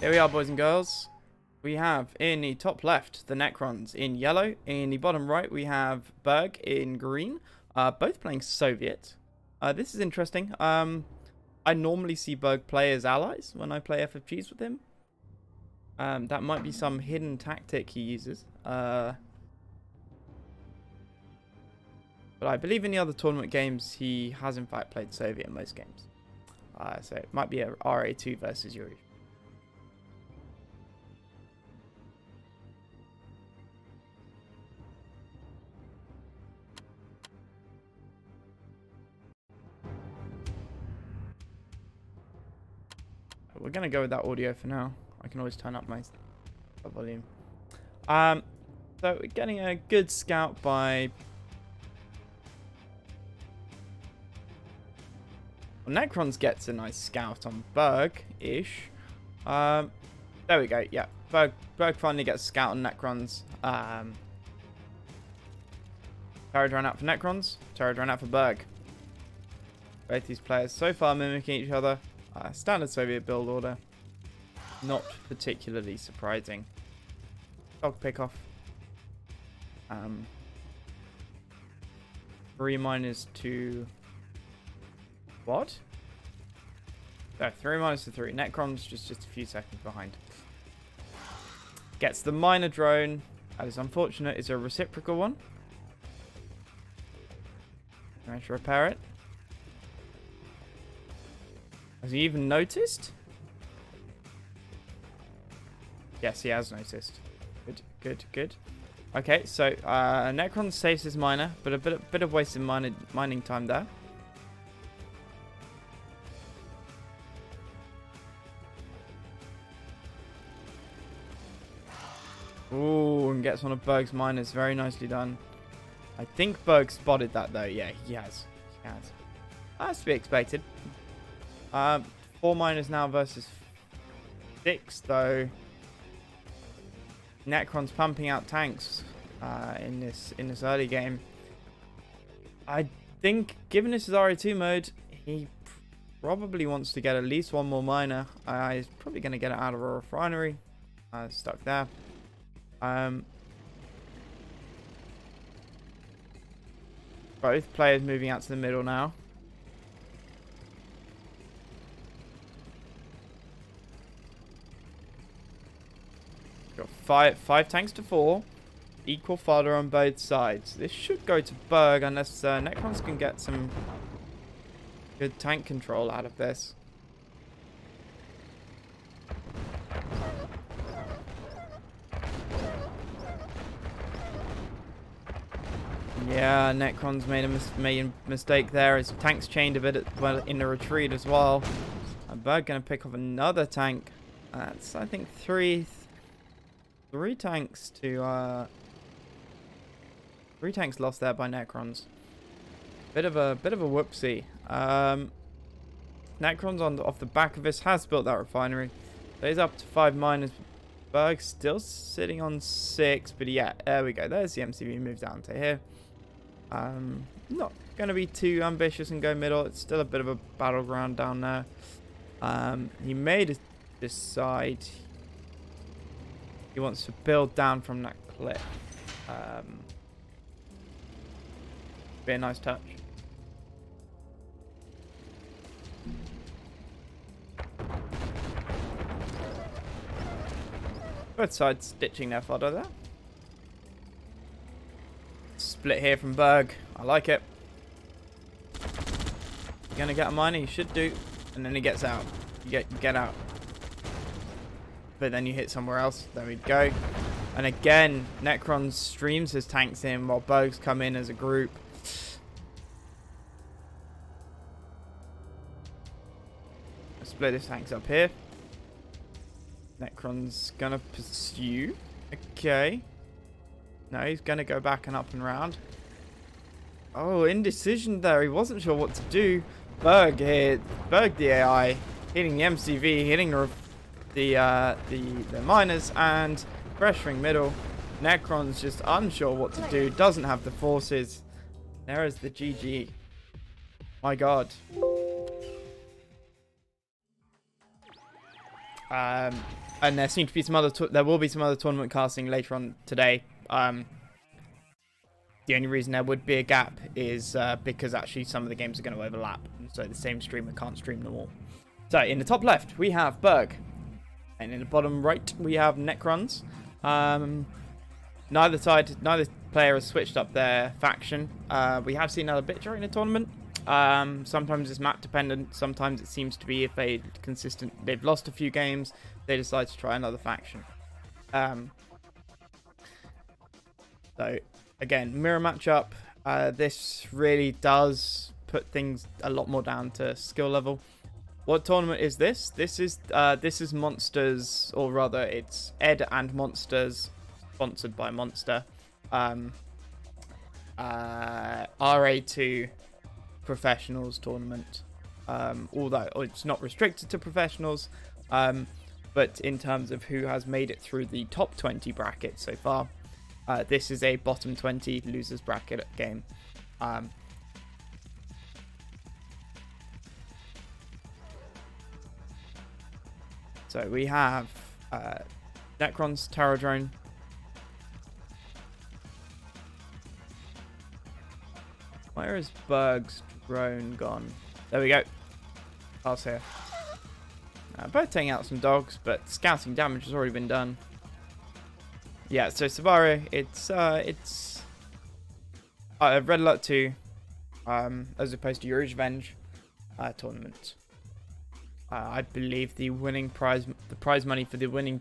Here we are, boys and girls. We have in the top left the Necrons in yellow. In the bottom right we have Burg in green. Both playing Soviet. This is interesting. I normally see Burg play as allies when I play FFGs with him. That might be some hidden tactic he uses. But I believe in the other tournament games he has in fact played Soviet in most games. So it might be a RA2 versus Yuri. We're going to go with that audio for now. I can always turn up my volume. So we're getting a good scout by... Well, Necrons gets a nice scout on Burg-ish. There we go, yeah. Burg finally gets a scout on Necrons. Turret run out for Necrons. Turret run out for Burg. Both these players so far mimicking each other. Standard Soviet build order. Not particularly surprising. Dog pick off. 3 minus 2. What? No, 3 minus 3. Necrons just a few seconds behind. Gets the minor drone. That is unfortunate. It's a reciprocal one. Trying to repair it. Has he even noticed? Yes, he has noticed. Good, good, good. Okay, so Necron saves his miner, but a bit of wasted mining time there. Ooh, and gets one of Burg's miners. Very nicely done. I think Burg spotted that though. Yeah, he has. He has. That's to be expected. 4 miners now versus 6 though. Necron's pumping out tanks in this early game. I think, given this is RA2 mode, he probably wants to get at least one more miner. He's probably going to get it out of a refinery. Stuck there. Both players moving out to the middle now. Got five tanks to 4. Equal fodder on both sides. This should go to Burg unless Necrons can get some good tank control out of this. Yeah, Necrons made a mistake there. His tank's chained a bit in the retreat as well. Burg gonna pick off another tank. That's, I think, three tanks to 3 tanks lost there by Necrons. Bit of a whoopsie. Necrons off the back of this has built that refinery. So he's up to 5 miners. Burg still sitting on 6, but yeah, there we go. There's the MCV move down to here. Not gonna be too ambitious and go middle. It's still a bit of a battleground down there. He may decide he wants to build down from that cliff. Be a nice touch. Both sides stitching their fodder there. Split here from Burg. I like it. You're gonna get a miner, you should do. And then he gets out. You get out. But then you hit somewhere else. There we go. And again, Necron streams his tanks in while Burgs come in as a group. Let's split his tanks up here. Necron's gonna pursue. Okay. No, he's gonna go back and up and round. Oh, indecision there. He wasn't sure what to do. Burg hit. Burg the AI. Hitting the MCV. Hitting the miners and pressuring middle. Necron's just unsure what to do. Doesn't have the forces. There is the GG. My god. And there seem to be some other. There will be some other tournament casting later on today. The only reason there would be a gap is because actually some of the games are going to overlap, and so the same streamer can't stream them all. So in the top left we have Burg, and in the bottom right we have Necrons. Neither player has switched up their faction. We have seen another bit during the tournament. Sometimes it's map dependent. Sometimes it seems to be if they've lost a few games, they decide to try another faction. So again, mirror matchup. This really does put things a lot more down to skill level. What tournament is this? This is Monsters, or rather, it's Ed and Monsters, sponsored by Monster. RA2 professionals tournament. Although it's not restricted to professionals, but in terms of who has made it through the top 20 bracket so far, this is a bottom 20 losers bracket game. So we have Necrons, Terror Drone. Where is Burg's drone gone? There we go. Pass here. Both taking out some dogs, but scouting damage has already been done. Yeah, so Sabaru, it's Red Alert 2, as opposed to Yuri's Revenge tournament. I believe the prize money for the winning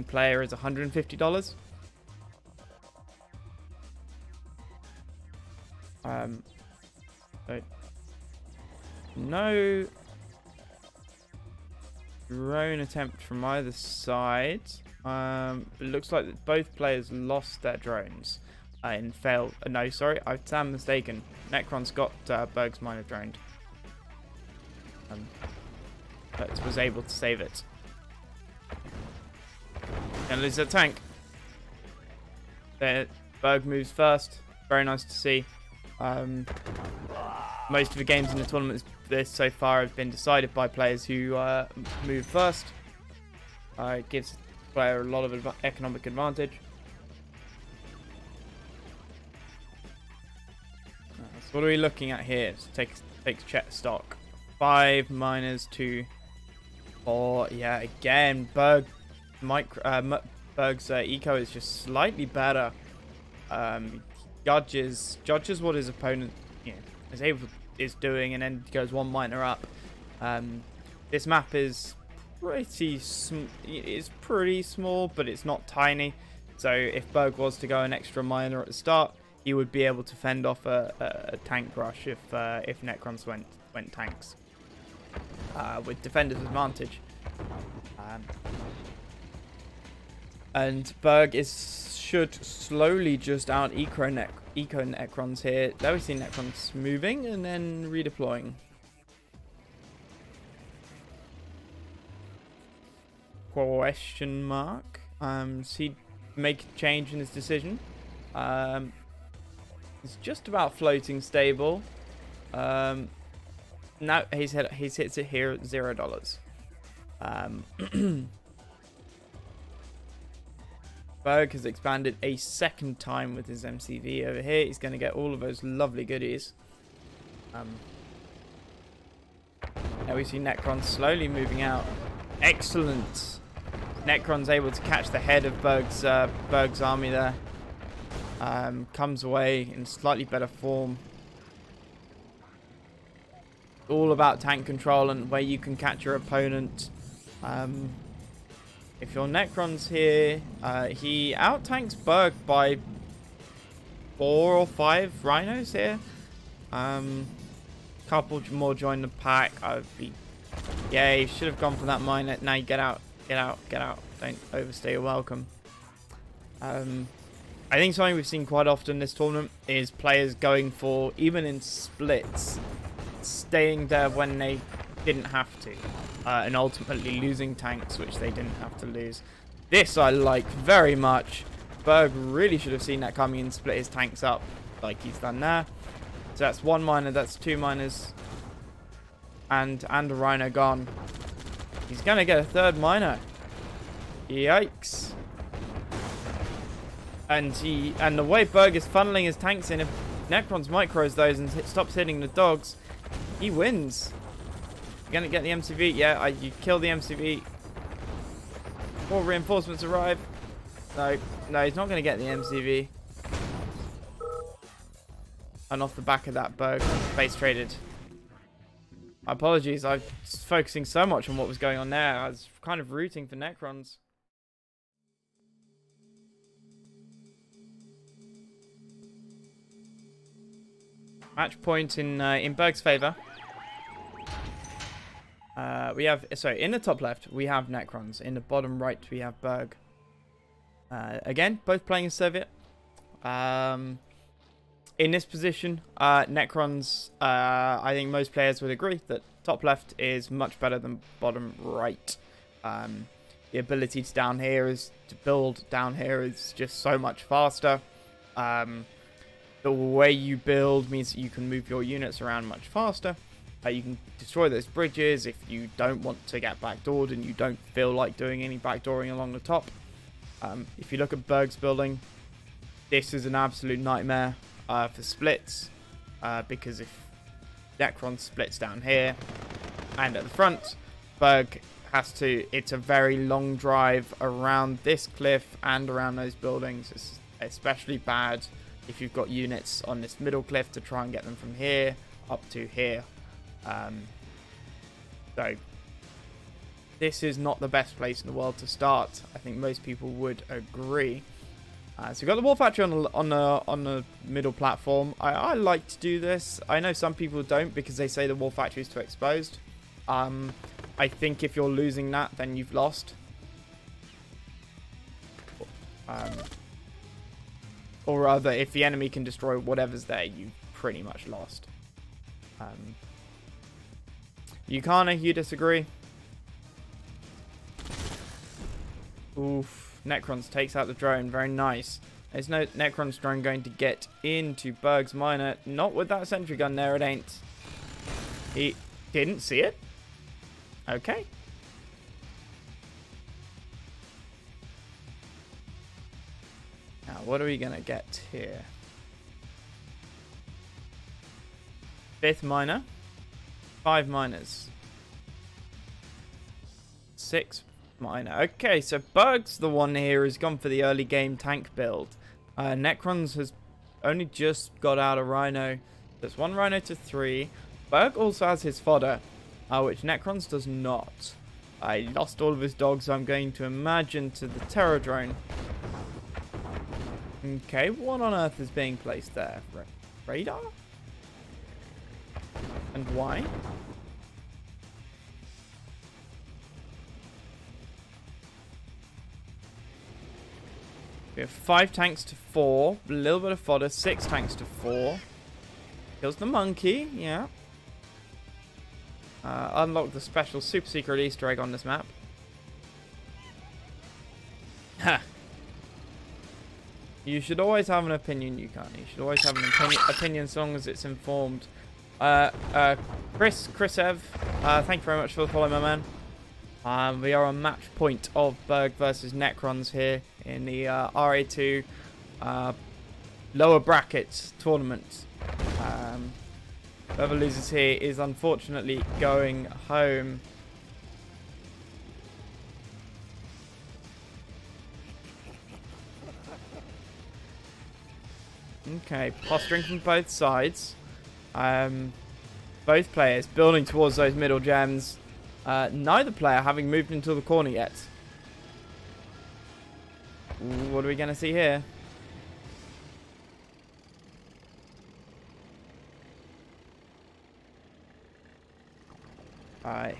player is $150. So no drone attempt from either side. It looks like that both players lost their drones and failed. No, sorry, I stand mistaken. Necrons got Burg's miner droned, but was able to save it. Gonna lose their tank. There, Burg moves first. Very nice to see. Most of the games in the tournament this so far have been decided by players who move first. It gives the player a lot of economic advantage. So what are we looking at here? So take check stock. 5 miners to 4. Yeah, again, Burg's eco is just slightly better. Judges what his opponent is doing, and then goes 1 miner up. This map is pretty small, but it's not tiny. So if Burg was to go an extra miner at the start, he would be able to fend off a tank rush if Necrons went tanks with defender's advantage. And Burg should slowly just out eco Necrons here. There we see Necrons moving and then redeploying. Question mark. Does he make a change in his decision? It's just about floating stable. No, he hits it here at $0. Burg has expanded a second time with his MCV over here. He's going to get all of those lovely goodies. Now we see Necrons slowly moving out. Excellent. Necron's able to catch the head of Burg's army there. Comes away in slightly better form. All about tank control and where you can catch your opponent. If your Necron's here, he out-tanks Burg by 4 or 5 rhinos here. Couple more join the pack. Yeah, you should have gone for that miner. Now you get out. Get out. Don't overstay your welcome. I think something we've seen quite often this tournament is players going for, even in splits, staying there when they didn't have to, and ultimately losing tanks which they didn't have to lose. This I like very much. Burg really should have seen that coming and split his tanks up like he's done there. So that's 1 miner, that's 2 miners, and a rhino gone. He's gonna get a 3rd miner. Yikes. And the way Burg is funneling his tanks in, if Necrons micros those and stops hitting the dogs, he wins. You're gonna get the MCV. Yeah, you kill the MCV. More reinforcements arrive. No, he's not gonna get the MCV. And off the back of that, Burg base traded. My apologies, I was focusing so much on what was going on there. I was kind of rooting for Necrons. Match point in Burg's favor. We have, sorry, in the top left we have Necrons. In the bottom right we have Burg. Again, both playing as Soviet. In this position, Necrons, I think most players would agree that top left is much better than bottom right. The ability to build down here is just so much faster. The way you build means that you can move your units around much faster. You can destroy those bridges if you don't want to get backdoored and you don't feel like doing any backdooring along the top. If you look at Burg's building, this is an absolute nightmare for splits, because if Necron splits down here and at the front, Burg has to, it's a very long drive around this cliff and around those buildings. It's especially bad if you've got units on this middle cliff to try and get them from here up to here. So this is not the best place in the world to start. I think most people would agree. So we've got the War Factory on the middle platform. I like to do this. I know some people don't because they say the War Factory is too exposed. I think if you're losing that, then you've lost. Or rather, if the enemy can destroy whatever's there, you've pretty much lost. Yukana, you disagree? Oof. Necrons takes out the drone. Very nice. There's no Necrons drone going to get into Burg's miner. Not with that sentry gun there, it ain't. He didn't see it? Okay. Now, what are we going to get here? 5th miner. 5 miners. 6 miner. Okay, so Burg's the one here who's gone for the early game tank build. Necrons has only just got out a Rhino. There's 1 Rhino to 3. Burg also has his fodder, which Necrons does not. He lost all of his dogs, so I'm going to imagine to the Terror drone. Okay, what on earth is being placed there? Radar? And why? We have 5 tanks to 4. A little bit of fodder. 6 tanks to 4. Kills the monkey. Yeah. Unlock the special super secret Easter egg on this map. Ha! You should always have an opinion, you can't. You should always have an opinion as long as it's informed. Chris Ev, thank you very much for the follow, my man. We are on match point of Burg versus Necrons here in the RA2 lower bracket tournament. Whoever loses here is unfortunately going home. Okay, posturing from both sides. Both players building towards those middle gems. Neither player having moved into the corner yet. What are we going to see here?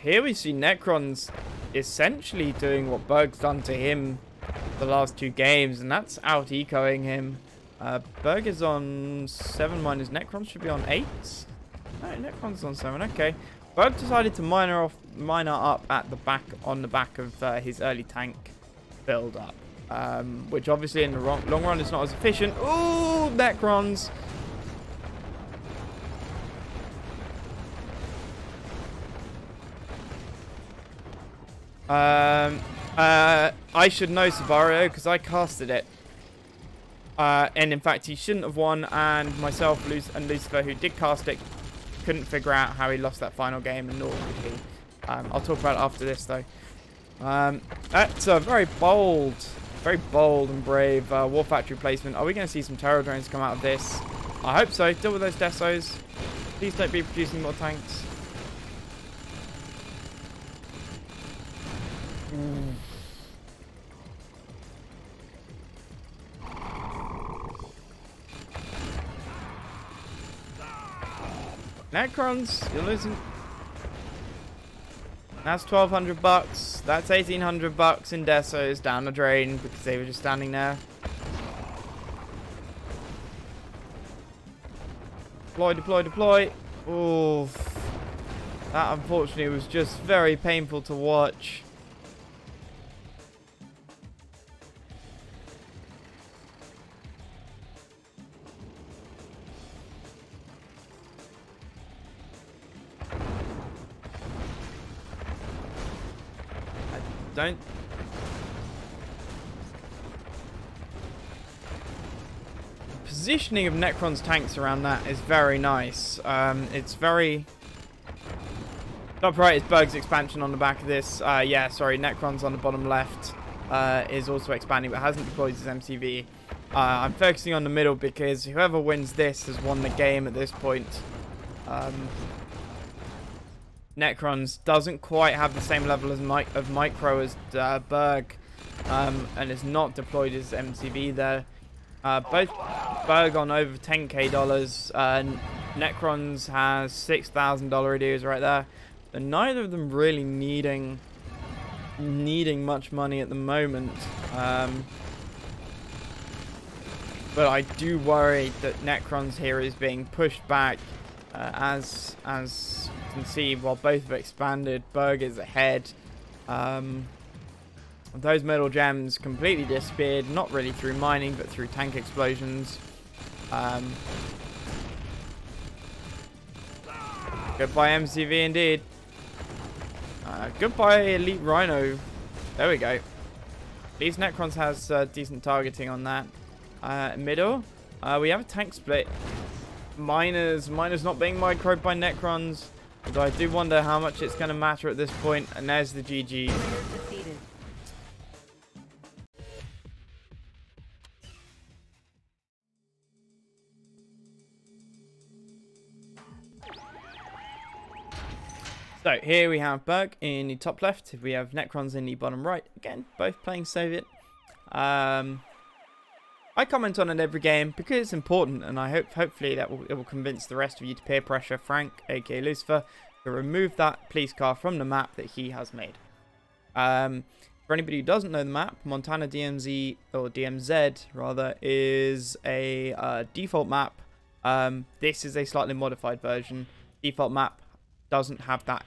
Here we see Necrons essentially doing what Burg's done to him the last 2 games, and that's out-ecoing him. Burg is on 7 minus. Necrons should be on 8. No, Necron's on 7. Okay. Burg decided to miner up at the back, on the back of his early tank build up, which obviously in the long run is not as efficient. Ooh, Necrons. I should know Sabario because I casted it. And in fact, he shouldn't have won. And myself and Lucifer, who did cast it, couldn't figure out how he lost that final game, and nor could he. I'll talk about it after this, though. That's a very bold and brave War Factory placement. Are we going to see some Terror Drones come out of this? I hope so. Deal with those Desos. Please don't be producing more tanks. Necrons, you're losing. That's 1,200 bucks. That's 1,800 bucks in Desos down the drain because they were just standing there. Deploy, deploy, deploy. Oof. That unfortunately was just very painful to watch. Don't. Positioning of Necron's tanks around that is very nice. It's very. Top right is Burg's expansion on the back of this. Yeah, sorry, Necron's on the bottom left is also expanding, but hasn't deployed his MCV. I'm focusing on the middle because whoever wins this has won the game at this point. Necrons doesn't quite have the same level of micro as Burg, and has not deployed his MCV there. Both Burg on over $10K. Necrons has $6,000 dues right there. But neither of them really needing much money at the moment. But I do worry that Necrons here is being pushed back, as you can see, while both have expanded. Burg is ahead. Those metal gems completely disappeared, not really through mining, but through tank explosions. Goodbye MCV indeed. Goodbye Elite Rhino. There we go. At least Necrons has decent targeting on that. Middle, we have a tank split. Miners not being microed by Necrons. Although I do wonder how much it's going to matter at this point. And there's the GG. So here we have Burg in the top left. We have Necrons in the bottom right. Again, both playing Soviet. I comment on it every game because it's important, and I hopefully it will convince the rest of you to peer pressure Frank, aka Lucifer, to remove that police car from the map that he has made. For anybody who doesn't know the map, Montana DMZ, or DMZ rather, is a default map. This is a slightly modified version. Default map doesn't have that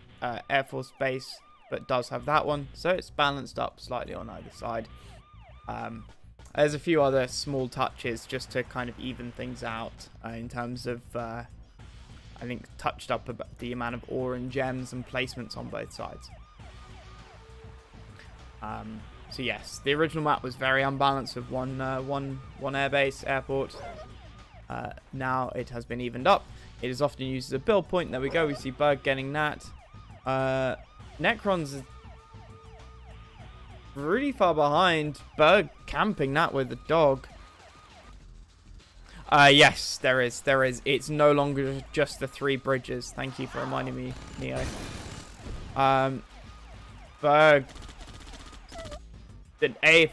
Air Force base, but does have that one, so it's balanced up slightly on either side. There's a few other small touches just to kind of even things out in terms of, I think, touched up about the amount of ore and gems and placements on both sides. So yes, the original map was very unbalanced with one airbase, airport. Now it has been evened up. It is often used as a build point. There we go. We see Burg getting that. Necrons is really far behind. Burg camping that with the dog. Yes, there is. It's no longer just the 3 bridges. Thank you for reminding me, Neo. Burg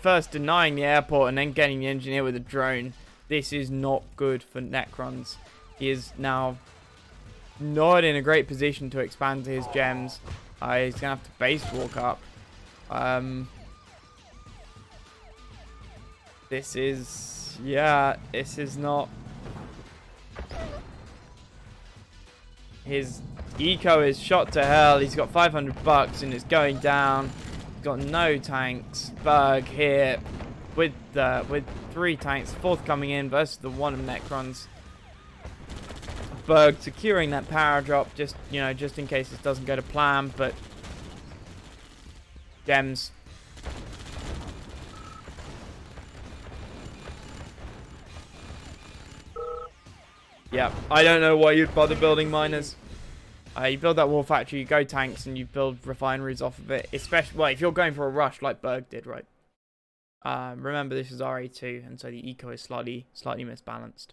first denying the airport and then getting the engineer with a drone. This is not good for Necrons. He is now not in a great position to expand to his gems. He's going to have to base walk up. This is not... His eco is shot to hell. He's got 500 bucks and it's going down. He's got no tanks. Burg here with 3 tanks. 4th coming in versus the 1 of Necrons. Burg securing that power drop just in case this doesn't go to plan, but gems Yeah, I don't know why you'd bother building miners. You build that war factory, you go tanks, and you build refineries off of it. Especially, well, if you're going for a rush like Burg did, right? Remember, this is RA2, and so the eco is slightly misbalanced.